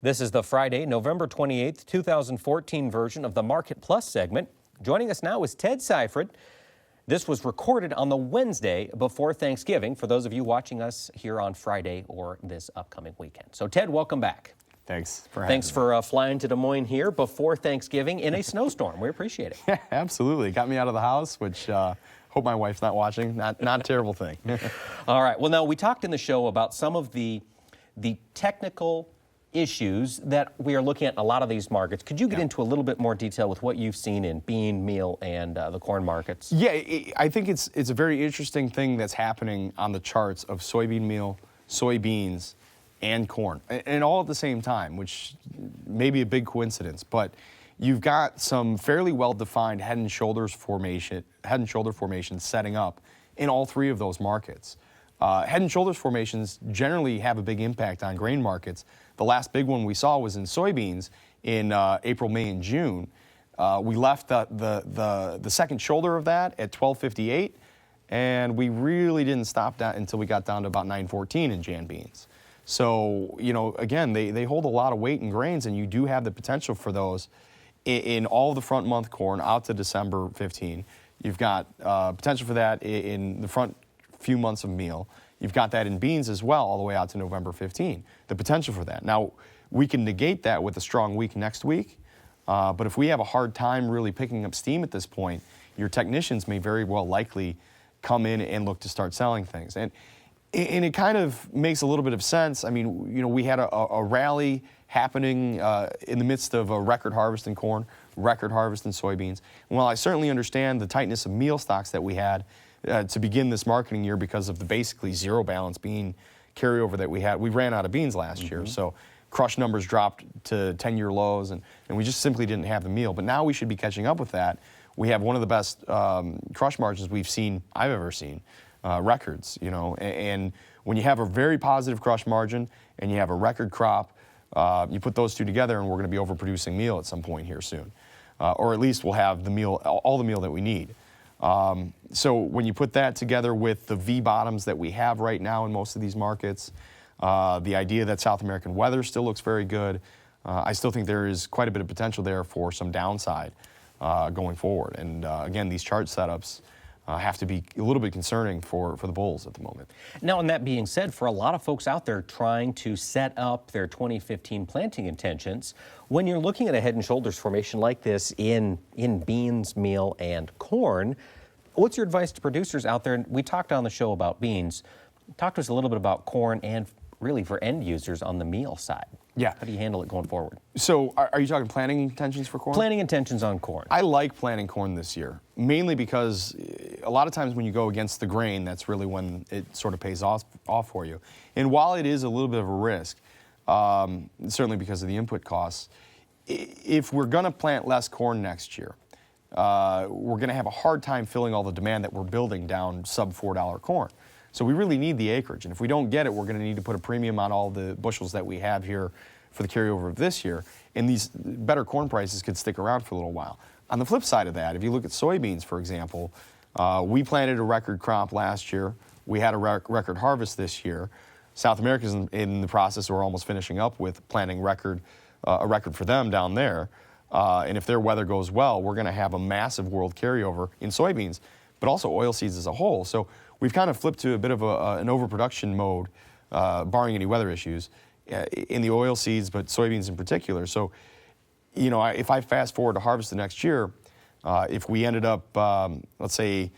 This is the Friday, November 28th, 2014 version of the Market Plus segment. Joining us now is Ted Seifried. This was recorded on the Wednesday before Thanksgiving for those of you watching us here on Friday or this upcoming weekend. So Ted, welcome back. Thanks for having me. Flying to Des Moines here before Thanksgiving in a snowstorm. We appreciate it. Yeah, absolutely. Got me out of the house, which hope my wife's not watching. Not a terrible thing. All right. Well, now we talked in the show about some of the technical issues that we are looking at in a lot of these markets. Could you get into a little bit more detail with what you've seen in bean, meal, and the corn markets? Yeah, I think it's a very interesting thing that's happening on the charts of soybean meal, soybeans, and corn, and all at the same time, which may be a big coincidence, but you've got some fairly well-defined head and shoulder formations setting up in all three of those markets. Head and shoulders formations generally have a big impact on grain markets. The last big one we saw was in soybeans in April, May, and June. We left the second shoulder of that at 1258, and we really didn't stop that until we got down to about 914 in Jan beans. So, you know, again, they hold a lot of weight in grains, and you do have the potential for those in all of the front month corn out to December 15. You've got potential for that in the front few months of meal. You've got that in beans as well, all the way out to November 15, the potential for that. Now, we can negate that with a strong week next week, but if we have a hard time really picking up steam at this point, your technicians may very well likely come in and look to start selling things. And it kind of makes a little bit of sense. I mean, you know, we had a rally happening in the midst of a record harvest in corn, record harvest in soybeans. And while I certainly understand the tightness of meal stocks that we had to begin this marketing year because of the basically zero balance bean carryover that we had. We ran out of beans last year, so crush numbers dropped to 10-year lows, and we just simply didn't have the meal. But now we should be catching up with that. We have one of the best crush margins I've ever seen, records, you know. And when you have a very positive crush margin and you have a record crop, you put those two together and we're going to be overproducing meal at some point here soon. Or at least we'll have the meal, all the meal that we need. So when you put that together with the V bottoms that we have right now in most of these markets, the idea that South American weather still looks very good, I still think there is quite a bit of potential there for some downside going forward. And again, these chart setups have to be a little bit concerning for the bulls at the moment. Now, and that being said, for a lot of folks out there trying to set up their 2015 planting intentions, when you're looking at a head and shoulders formation like this in beans, meal, and corn, what's your advice to producers out there? We talked on the show about beans. Talk to us a little bit about corn and really for end users on the meal side. Yeah. How do you handle it going forward? So are you talking planting intentions for corn? Planting intentions on corn. I like planting corn this year, mainly because a lot of times when you go against the grain, that's really when it sort of pays off for you. And while it is a little bit of a risk, certainly because of the input costs, if we're going to plant less corn next year, we're going to have a hard time filling all the demand that we're building down sub $4 corn. So we really need the acreage, and if we don't get it, we're going to need to put a premium on all the bushels that we have here for the carryover of this year, and these better corn prices could stick around for a little while. On the flip side of that, if you look at soybeans, for example, we planted a record crop last year. We had a record harvest this year. South America's in the process, we're almost finishing up with planting a record for them down there. And if their weather goes well, we're going to have a massive world carryover in soybeans, but also oilseeds as a whole. So we've kind of flipped to a bit of an overproduction mode, barring any weather issues, in the oilseeds, but soybeans in particular. So, you know, if I fast forward to harvest the next year, if we ended up, let's say,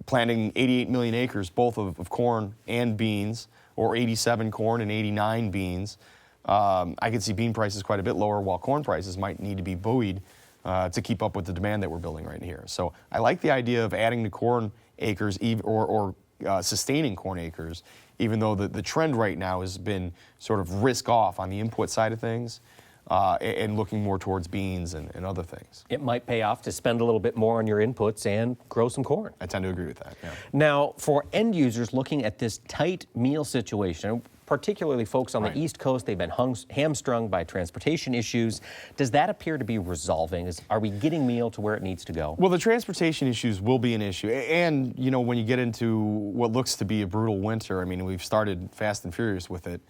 planting 88 million acres, both of corn and beans, or 87 corn and 89 beans, I could see bean prices quite a bit lower, while corn prices might need to be buoyed to keep up with the demand that we're building right here. So I like the idea of adding to corn acres or sustaining corn acres, even though the trend right now has been sort of risk off on the input side of things and looking more towards beans and other things. It might pay off to spend a little bit more on your inputs and grow some corn. I tend to agree with that, yeah. Now, for end users looking at this tight meal situation, particularly folks on the East Coast, they've been hamstrung by transportation issues. Does that appear to be resolving? Are we getting meal to where it needs to go? Well, the transportation issues will be an issue. And, you know, when you get into what looks to be a brutal winter, I mean, we've started fast and furious with it.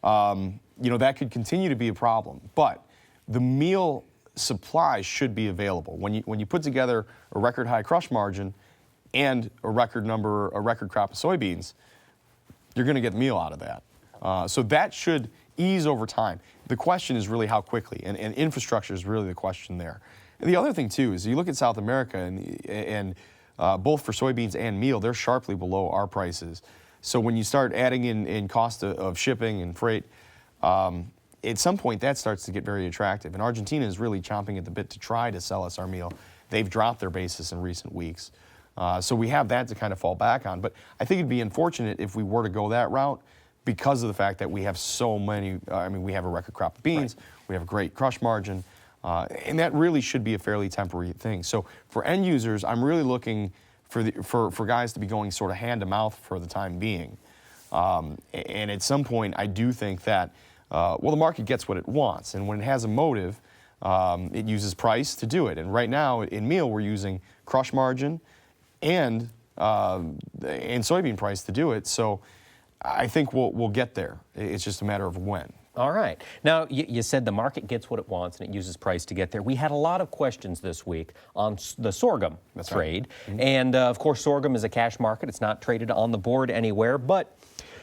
that could continue to be a problem. But the meal supply should be available. When you put together a record high crush margin and a record crop of soybeans, you're going to get meal out of that. So that should ease over time. The question is really how quickly, and infrastructure is really the question there. And the other thing too is you look at South America and both for soybeans and meal, they're sharply below our prices. So when you start adding in cost of shipping and freight, at some point that starts to get very attractive. And Argentina is really chomping at the bit to try to sell us our meal. They've dropped their basis in recent weeks. So we have that to kind of fall back on. But I think it'd be unfortunate if we were to go that route because of the fact that we have so many, we have a record crop of beans, right. We have a great crush margin, and that really should be a fairly temporary thing. So for end users, I'm really looking for guys to be going sort of hand to mouth for the time being. And at some point, I do think that, the market gets what it wants. And when it has a motive, it uses price to do it. And right now, in meal, we're using crush margin and soybean price to do it. So I think we'll get there. It's just a matter of when. All right. Now, you said the market gets what it wants and it uses price to get there. We had a lot of questions this week on the sorghum trade. Right. Mm-hmm. And, of course, sorghum is a cash market. It's not traded on the board anywhere. But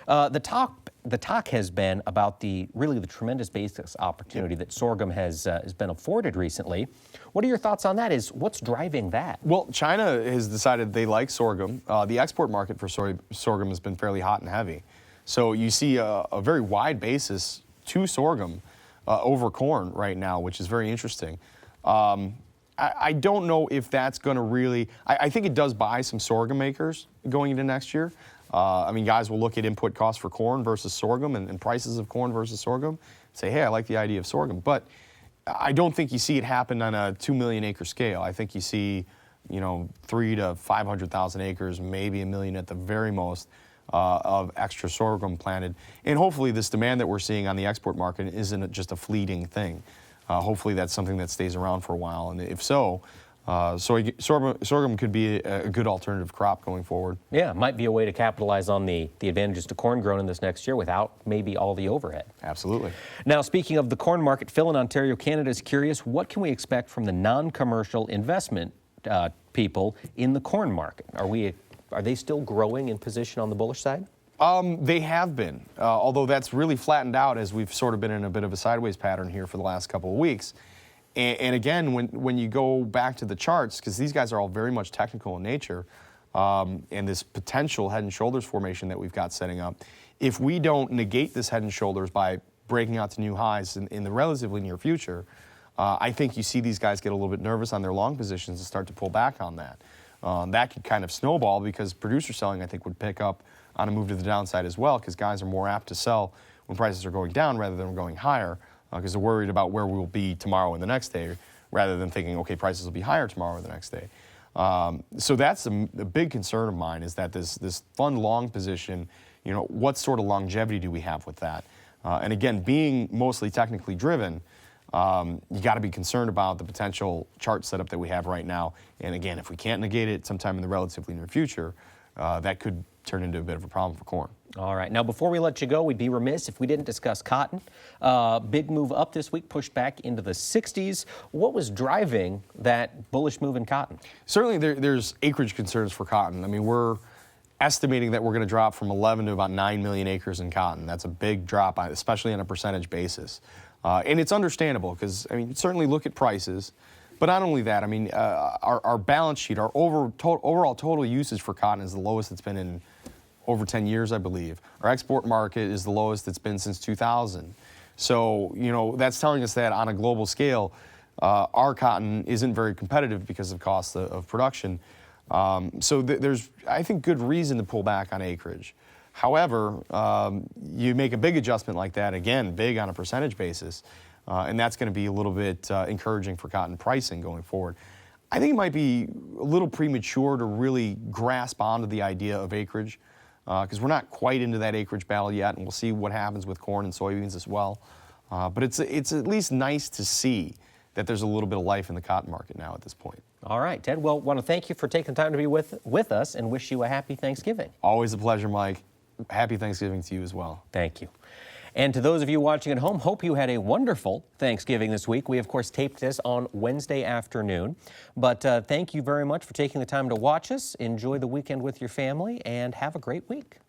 the talk has been about the tremendous basis opportunity that sorghum has been afforded recently. What are your thoughts on that? What's driving that? Well, China has decided they like sorghum. The export market for sorghum has been fairly hot and heavy. So you see a very wide basis to sorghum over corn right now, which is very interesting. I don't know if that's going to really... I think it does buy some sorghum makers going into next year. Guys will look at input costs for corn versus sorghum and prices of corn versus sorghum, say, hey, I like the idea of sorghum. But I don't think you see it happen on a 2 million acre scale. I think you see, 3 to 500,000 acres, maybe 1 million at the very most, of extra sorghum planted. And hopefully this demand that we're seeing on the export market isn't just a fleeting thing. Hopefully that's something that stays around for a while. And if so, sorghum could be a good alternative crop going forward. Yeah, it might be a way to capitalize on the advantages to corn grown in this next year without maybe all the overhead. Absolutely. Now, speaking of the corn market, Phil in Ontario, Canada is curious, what can we expect from the non-commercial investment people in the corn market? Are they still growing in position on the bullish side? They have been, although that's really flattened out as we've sort of been in a bit of a sideways pattern here for the last couple of weeks. And again, when you go back to the charts, because these guys are all very much technical in nature, and this potential head and shoulders formation that we've got setting up, if we don't negate this head and shoulders by breaking out to new highs in the relatively near future, I think you see these guys get a little bit nervous on their long positions and start to pull back on that. That could kind of snowball because producer selling, I think, would pick up on a move to the downside as well, because guys are more apt to sell when prices are going down rather than going higher, because they're worried about where we'll be tomorrow and the next day, rather than thinking, okay, prices will be higher tomorrow or the next day. So that's a big concern of mine, is that this fund long position, what sort of longevity do we have with that? And again, being mostly technically driven, you got to be concerned about the potential chart setup that we have right now. And again, if we can't negate it sometime in the relatively near future, that could turn into a bit of a problem for corn. All right. Now, before we let you go, we'd be remiss if we didn't discuss cotton. Big move up this week, pushed back into the 60s. What was driving that bullish move in cotton? Certainly, there's acreage concerns for cotton. We're estimating that we're going to drop from 11 to about 9 million acres in cotton. That's a big drop, especially on a percentage basis. And it's understandable because, certainly look at prices. But not only that, our balance sheet, our overall total usage for cotton is the lowest it's been in over 10 years, I believe. Our export market is the lowest it's been since 2000. So, that's telling us that on a global scale, our cotton isn't very competitive because of cost of production. So there's, I think, good reason to pull back on acreage. However, you make a big adjustment like that, again, big on a percentage basis, and that's going to be a little bit encouraging for cotton pricing going forward. I think it might be a little premature to really grasp onto the idea of acreage, because we're not quite into that acreage battle yet, and we'll see what happens with corn and soybeans as well. But it's at least nice to see that there's a little bit of life in the cotton market now at this point. All right, Ted. Well, want to thank you for taking time to be with us and wish you a happy Thanksgiving. Always a pleasure, Mike. Happy Thanksgiving to you as well. Thank you. And to those of you watching at home, hope you had a wonderful Thanksgiving this week. We, of course, taped this on Wednesday afternoon. But thank you very much for taking the time to watch us. Enjoy the weekend with your family and have a great week.